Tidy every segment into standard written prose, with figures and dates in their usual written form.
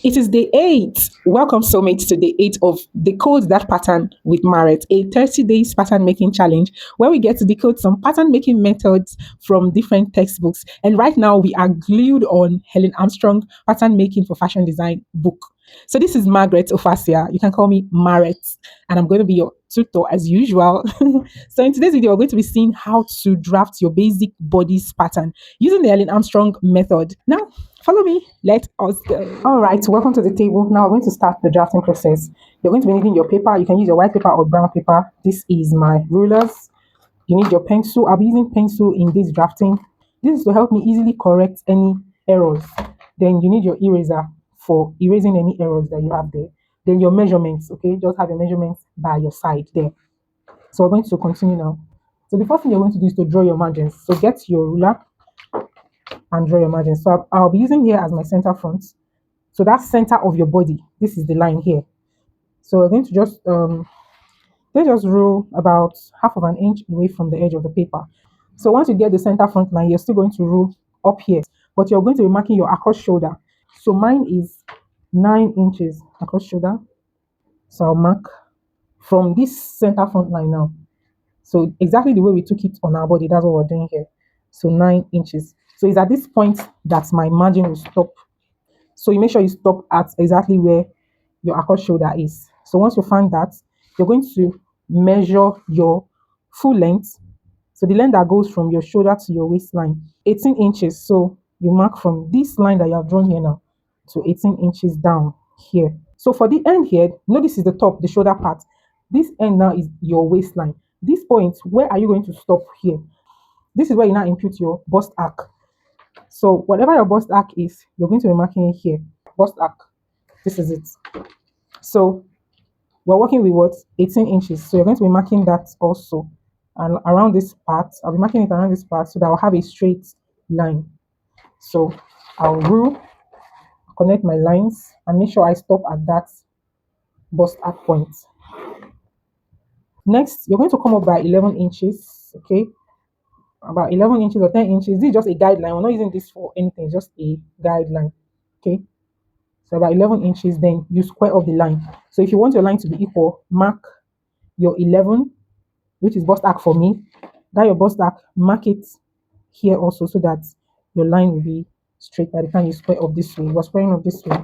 It is day 8. Welcome, soulmates, to day 8 of Decode That Pattern with Maret, a 30 days pattern making challenge where we get to decode some pattern making methods from different textbooks. And right now, we are glued on Helen Armstrong Pattern Making for Fashion Design book. So, this is Margaret Ofasia. You can call me Maret, and I'm going to be your tutor as usual. So, in today's video, we're going to be seeing how to draft your basic bodice pattern using the Helen Armstrong method. Now, follow me. Let us go. All right, welcome to the table. Now we're going to start the drafting process. You're going to be needing your paper. You can use your white paper or brown paper. This is my rulers. You need your pencil. I'll be using pencil in this drafting. This is to help me easily correct any errors. Then you need your eraser for erasing any errors that you have there. Then your measurements, okay? Just have your measurements by your side there. So we're going to continue now. So the first thing you're going to do is to draw your margins. So get your ruler and draw your margins. So I'll be using here as my center front. So that's center of your body. This is the line here. So we're going to just let's just roll about half of an inch away from the edge of the paper. So once you get the center front line, you're still going to roll up here, but you're going to be marking your across shoulder. So mine is 9 inches across shoulder. So I'll mark from this center front line now. So exactly the way we took it on our body, that's what we're doing here. So 9 inches. So it's at this point that my margin will stop. So you make sure you stop at exactly where your across shoulder is. So once you find that, you're going to measure your full length. So the length that goes from your shoulder to your waistline, 18 inches. So you mark from this line that you have drawn here now to 18 inches down here. So for the end here, this is the top, the shoulder part. This end now is your waistline. This point, where are you going to stop here? This is where you now impute your bust arc. So whatever your bust arc is, you're going to be marking it here. Bust arc. This is it. So we're working with what? 18 inches. So you're going to be marking that also. And around this part, I'll be marking it around this part so that I'll have a straight line. So I'll rule, connect my lines, and make sure I stop at that bust arc point. Next, you're going to come up by 11 inches, okay? About 11 inches or 10 inches. This is just a guideline. We're not using this for anything, it's just a guideline, okay? So about 11 inches, then you square up the line. So if you want your line to be equal, mark your 11, which is bust arc for me. That your bust arc, mark it here also so that your line will be straight by the time you square up this way. We're squaring up this way.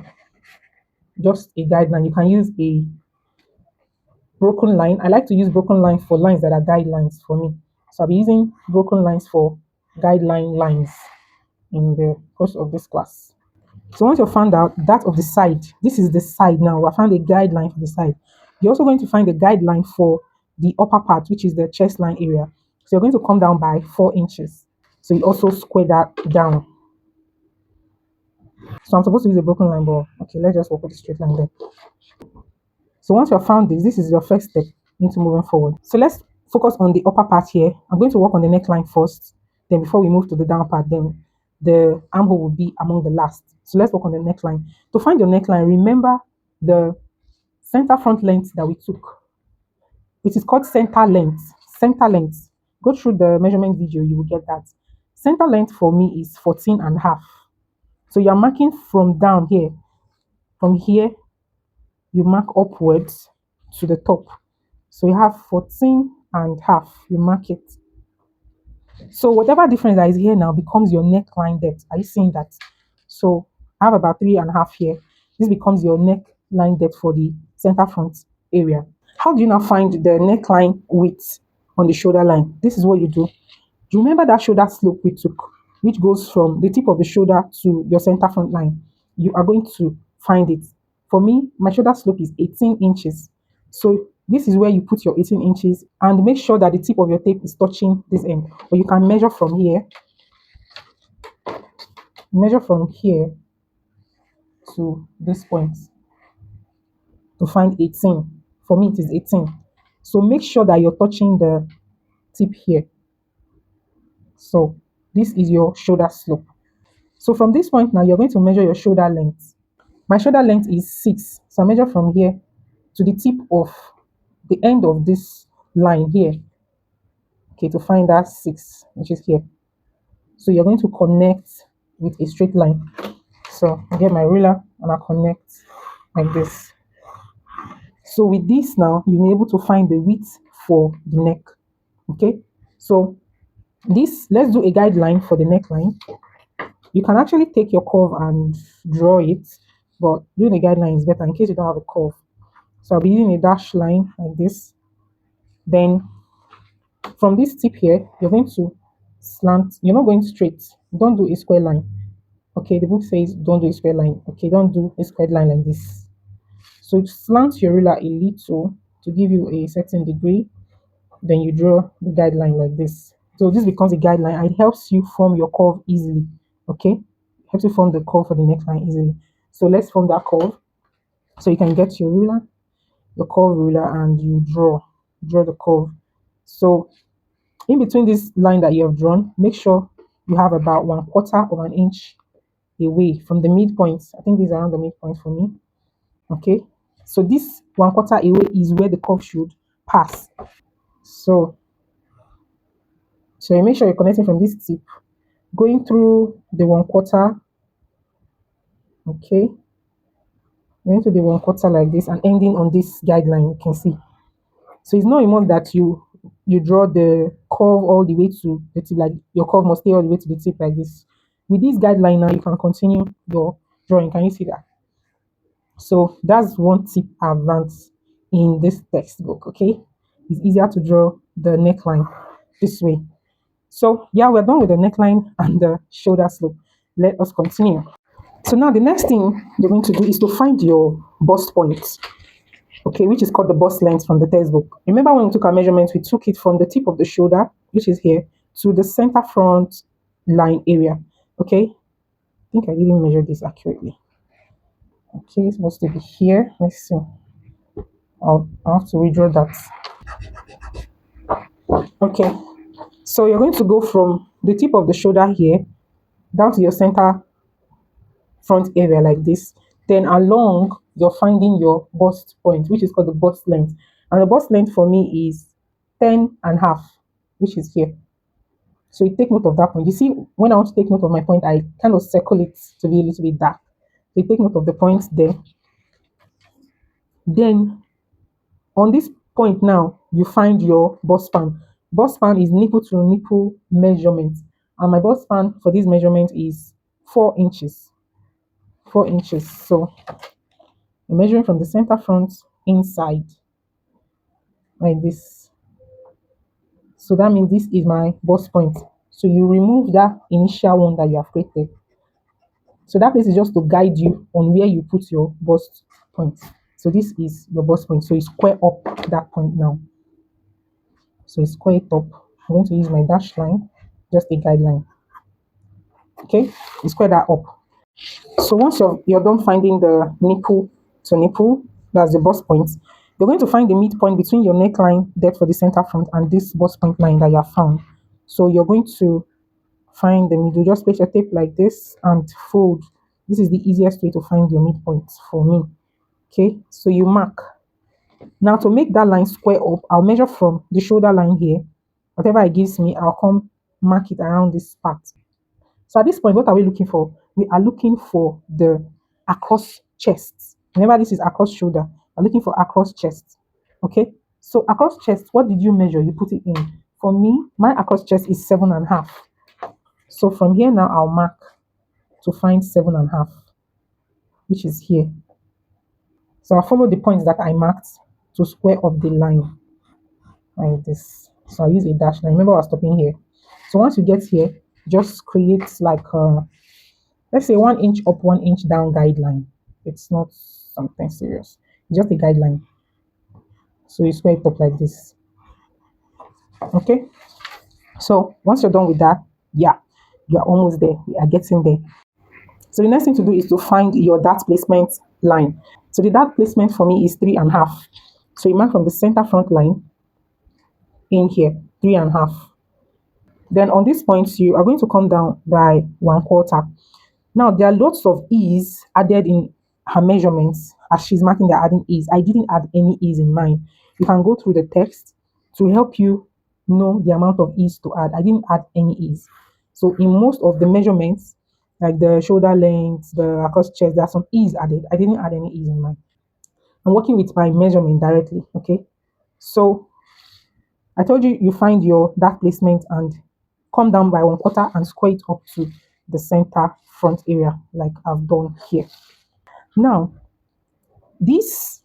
Just a guideline. You can use a broken line. I like to use broken line for lines that are guidelines for me. So I'll be using broken lines for guideline lines in the course of this class. So once you found out that of the side, this is the side now. We found a guideline for the side. You're also going to find a guideline for the upper part, which is the chest line area. So you're going to come down by 4 inches. So you also square that down. So I'm supposed to use a broken line, but okay, let's just work with the straight line there. So once you have found this is your first step into moving forward. So let's focus on the upper part here. I'm going to work on the neckline first. Then before we move to the down part, then the armhole will be among the last. So let's work on the neckline. To find your neckline, remember the center front length that we took. It is called center length. Center length. Go through the measurement video, you will get that. Center length for me is 14 and a half. So you're marking from down here. From here, you mark upwards to the top. So you have 14 and a half. You mark it. So whatever difference that is here now becomes your neckline depth. Are you seeing that? So I have about 3.5 here. This becomes your neckline depth for the center front area. How do you now find the neckline width on the shoulder line? This is what you do. You remember that shoulder slope we took, which goes from the tip of the shoulder to your center front line. You are going to find it. For me, my shoulder slope is 18 inches. So this is where you put your 18 inches and make sure that the tip of your tape is touching this end. Or you can measure from here. Measure from here to this point to find 18. For me, it is 18. So make sure that you're touching the tip here. So this is your shoulder slope. So from this point now, you're going to measure your shoulder length. My shoulder length is 6. So I measure from here to the tip of the end of this line here. Okay, to find that 6, which is here. So you're going to connect with a straight line. So I get my ruler and I connect like this. So with this now, you'll be able to find the width for the neck. Okay. So this, let's do a guideline for the neckline. You can actually take your curve and draw it, but doing a guideline is better in case you don't have a curve. So I'll be using a dash line like this. Then from this tip here, you're going to slant. You're not going straight. Don't do a square line. Okay, the book says don't do a square line. Okay, don't do a square line like this. So slant your ruler a little to give you a certain degree. Then you draw the guideline like this. So this becomes a guideline. It helps you form your curve easily. Okay, helps you form the curve for the neckline easily. So let's form that curve. So you can get your curve ruler, and you draw the curve. So in between this line that you have drawn, make sure you have about 1/4 of an inch away from the midpoint. I think this is around the midpoint for me. Okay. So this 1/4 away is where the curve should pass. So you make sure you're connecting from this tip, going through the 1/4. Okay. Going to the 1/4 like this and ending on this guideline, you can see. So it's not enough that you draw the curve all the way to the tip, like your curve must stay all the way to the tip like this. With this guideline now, you can continue your drawing. Can you see that? So that's one tip I've learned in this textbook. Okay, it's easier to draw the neckline this way. So yeah, we're done with the neckline and the shoulder slope. Let us continue. So now the next thing you're going to do is to find your bust point. Okay, which is called the bust length from the textbook. Remember when we took our measurements, we took it from the tip of the shoulder, which is here, to the center front line area. Okay, I think I didn't measure this accurately. Okay, it's supposed to be here. Let's see. I'll have to redraw that. Okay, so you're going to go from the tip of the shoulder here down to your center front area like this. Then along, you're finding your bust point, which is called the bust length. And the bust length for me is 10.5, which is here. So you take note of that point. You see, when I want to take note of my point, I kind of circle it to be a little bit dark. So you take note of the point there. Then on this point now, you find your bust span. Bust span is nipple to nipple measurement. And my bust span for this measurement is 4 inches. 4 inches. So I'm measuring from the center front inside like this. So that means this is my bust point. So you remove that initial one that you have created. So that place is just to guide you on where you put your bust point. So this is your bust point. So you square up that point now. So you square it up. I'm going to use my dash line, just a guideline. Okay, you square that up. So once you're done finding the nipple to nipple, that's the bust point, you're going to find the midpoint between your neckline depth for the center front and this bust point line that you have found. So you're going to find the middle. Just place your tape like this and fold. This is the easiest way to find your midpoint for me. Okay, so you mark. Now to make that line square up, I'll measure from the shoulder line here. Whatever it gives me, I'll come mark it around this part. So at this point, what are we looking for? We are looking for the across chest. Remember, this is across shoulder. We're looking for across chest. Okay. So across chest, what did you measure? You put it in. For me, my across chest is 7.5. So from here now, I'll mark to find 7.5, which is here. So I'll follow the points that I marked to square up the line like this. So I'll use a dash line. Remember, I was stopping here. So once you get here, just create like let's say 1 inch up, 1 inch down guideline. It's not something serious. It's just a guideline. So you square it up like this. Okay. So once you're done with that, yeah, you're almost there. We are getting there. So the next thing to do is to find your dart placement line. So the dart placement for me is 3.5. So you mark from the center front line in here, 3.5. Then on this point, you are going to come down by 1/4. Now, there are lots of e's added in her measurements as she's marking the adding e's. I didn't add any e's in mine. You can go through the text to help you know the amount of e's to add. I didn't add any e's. So in most of the measurements, like the shoulder length, the across chest. There are some ease added. I didn't add any ease in mine. I'm working with my measurement directly. Okay. So I told you you find your dark placement and come down by 1/4 and square it up to the center front area like I've done here. Now, this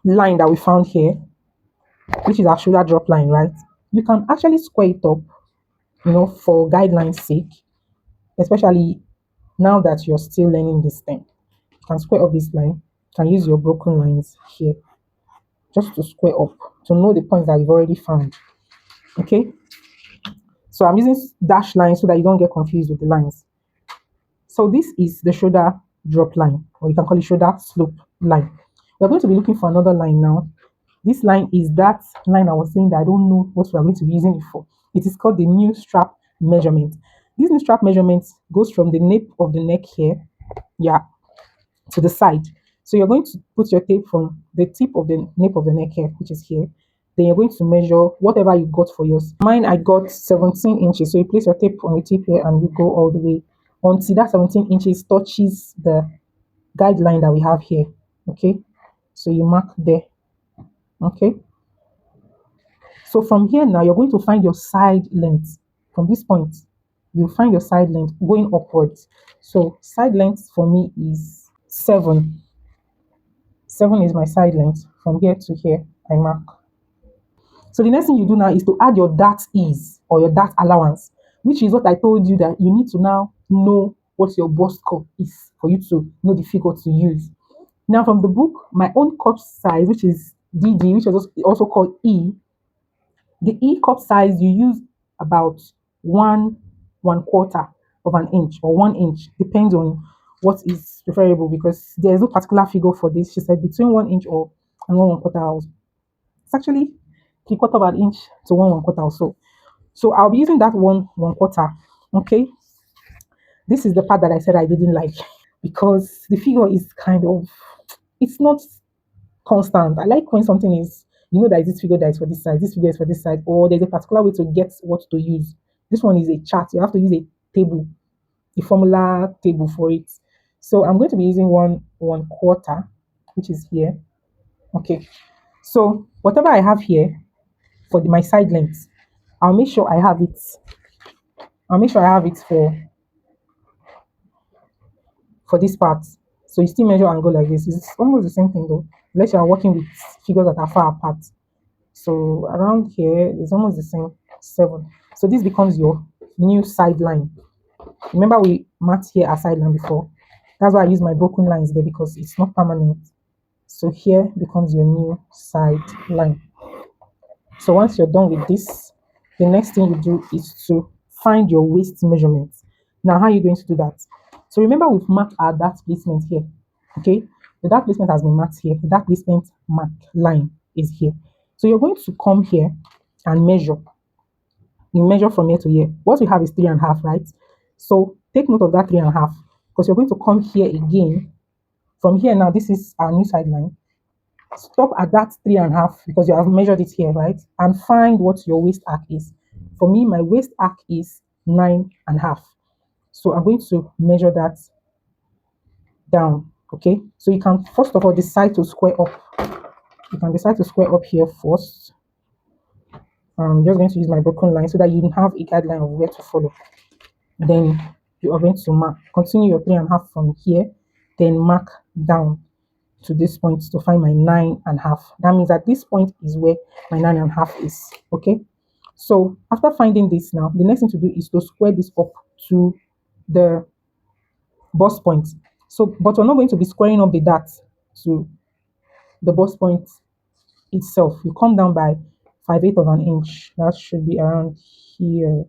line that we found here, which is our shoulder drop line, right? You can actually square it up, for guidelines sake, especially now that you're still learning this thing. You can square up this line. You can use your broken lines here just to square up to know the points that you've already found. Okay, so I'm using dash lines so that you don't get confused with the lines. So this is the shoulder drop line, or you can call it shoulder slope line. We're going to be looking for another line now. This line is that line I was saying that I don't know what we are going to be using it for. It is called the new strap measurement. This new strap measurement goes from the nape of the neck here, yeah, to the side. So you're going to put your tape from the tip of the nape of the neck here, which is here. Then you're going to measure whatever you got for yours. Mine, I got 17 inches. So you place your tape on the tip here and you go all the way until that 17 inches touches the guideline that we have here. Okay. So you mark there. Okay. So from here now, you're going to find your side length. From this point, you find your side length going upwards. So side length for me is 7. 7 is my side length. From here to here, I mark. So the next thing you do now is to add your dart ease or your dart allowance, which is what I told you that you need to now know what your bust cup is for you to know the figure to use. Now from the book, my own cup size, which is DD, which is also called E, the E cup size you use about one quarter of an inch or 1 inch, depends on what is preferable because there is no particular figure for this. She said between 1 inch or and 1/4 hours. It's actually 3/4 of an inch to 1/4 or so. So I'll be using that 1/4. Okay. This is the part that I said I didn't like because the figure is kind of, it's not constant. I like when something is, that this figure that is for this side, this figure is for this side, or there's a particular way to get what to use. This one is a chart. You have to use a table, a formula table for it. So I'm going to be using 1/4, which is here. Okay. So whatever I have here for my side length, I'll make sure I have it. I'll make sure I have it for this part. So you still measure and go like this. It's almost the same thing though, unless you are working with figures that are far apart. So around here, it's almost the same, 7. So this becomes your new side line. Remember we marked here a side line before. That's why I use my broken lines there because it's not permanent. So here becomes your new side line. So once you're done with this, the next thing you do is to find your waist measurement. Now, how are you going to do that? So remember we've marked our dart placement here. Okay, the dart placement has been marked here. The dart placement mark line is here. So you're going to come here and measure. You measure from here to here. What we have is 3.5, right? So take note of that 3.5 because you're going to come here again. From here now, this is our new side line. Stop at that 3.5 because you have measured it here, right? And find what your waist arc is. For me, my waist arc is 9.5. So I'm going to measure that down. Okay, so you can first of all decide to square up. You can decide to square up here first. I'm just going to use my broken line so that you have a guideline of where to follow. Then you are going to mark, continue your 3.5 from here, then mark down to this point to find my 9.5. That means that this point is where my 9.5 is. Okay, so after finding this now, the next thing to do is to square this up to the bust point. So, but we're not going to be squaring up the dart to the bust point itself. You come down by 5/8 of an inch. That should be around here.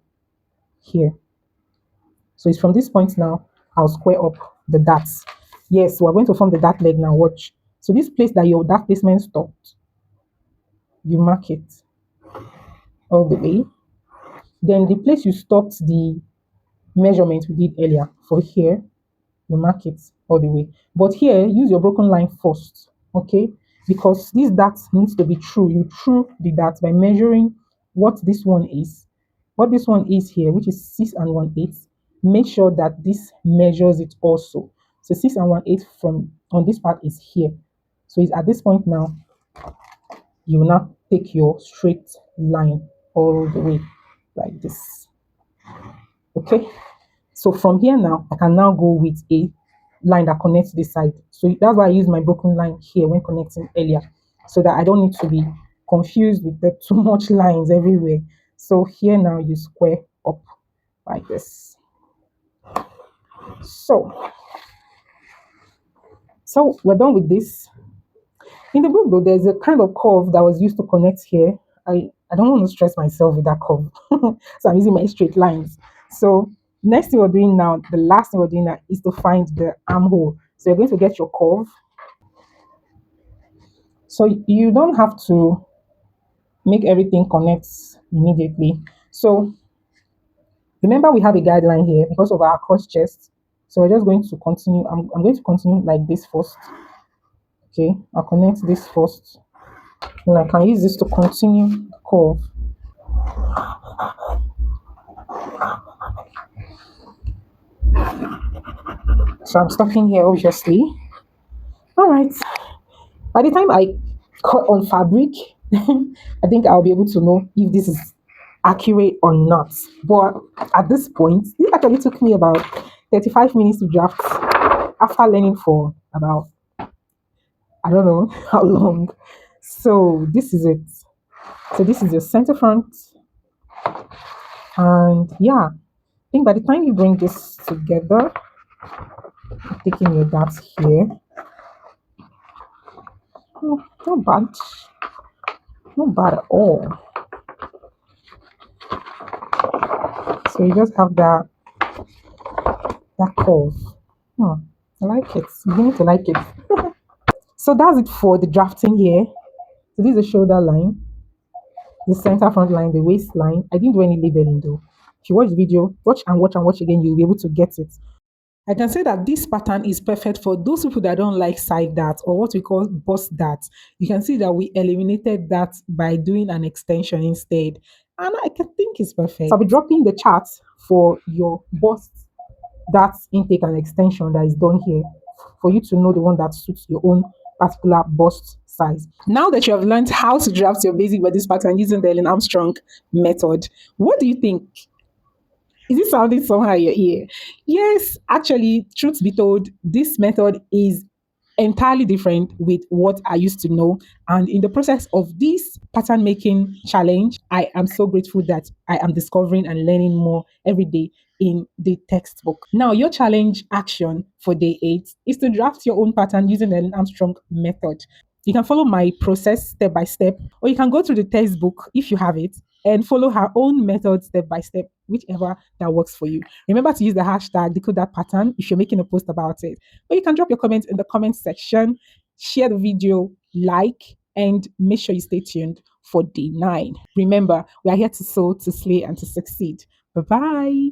So it's from this point now, I'll square up the darts. Yes, we're going to form the dart leg now. Watch. So this place that your dart placement stopped, you mark it all the way. Then the place you stopped the measurement we did earlier for here, you mark it all the way. But here, use your broken line first, okay? Because this dart needs to be true. You true the dart by measuring what this one is. What this one is here, which is 6 1/8. make sure that this measures it also. So 6 and 1/8 from on this part is here. So it's at this point now, you will now take your straight line all the way like this. Okay. So from here now, I can now go with a line that connects this side. So that's why I use my broken line here when connecting earlier, so that I don't need to be confused with the too much lines everywhere. So here now you square up like this. So, so we're done with this. In the book though, there's a kind of curve that was used to connect here. I don't want to stress myself with that curve. So I'm using my straight lines. So next thing we're doing now, the last thing we're doing now is to find the armhole. So you're going to get your curve. So you don't have to make everything connect immediately. So remember we have a guideline here because of our cross chest. So we're just going to continue. I'm going to continue like this first. Okay, I'll connect this first. And I can use this to continue the curve. So I'm stopping here obviously. All right. By the time I cut on fabric, I think I'll be able to know if this is accurate or not. But at this point, this actually took me about 35 minutes to draft after learning for about, I don't know how long. So this is it. So this is your center front. And yeah, I think by the time you bring this together, taking your dots here, oh, not bad. Not bad at all. So you just have that curve. Hmm, I like it. I'm beginning to like it. So that's it for the drafting here. So this is the shoulder line, the center front line, the waistline. I didn't do any labeling though. If you watch the video, watch and watch and watch again, you'll be able to get it. I can say that this pattern is perfect for those people that don't like side darts or what we call bust darts. You can see that we eliminated that by doing an extension instead. And I can think it's perfect. So I'll be dropping the chart for your bust dart intake and extension that is done here for you to know the one that suits your own particular bust size. Now that you have learned how to draft your basic bodice pattern using the Helen Armstrong method, what do you think? Is it sounding somehow in your ear? Yes, actually, truth be told, this method is entirely different with what I used to know. And in the process of this pattern making challenge, I am so grateful that I am discovering and learning more every day in the textbook. Now, your challenge action for day 8 is to draft your own pattern using the Armstrong method. You can follow my process step by step, or you can go through the textbook if you have it and follow her own method step by step, whichever that works for you. Remember to use the hashtag decode that pattern if you're making a post about it. Or you can drop your comments in the comment section, share the video, like, and make sure you stay tuned for day 9. Remember, we are here to sow, to slay, and to succeed. Bye bye.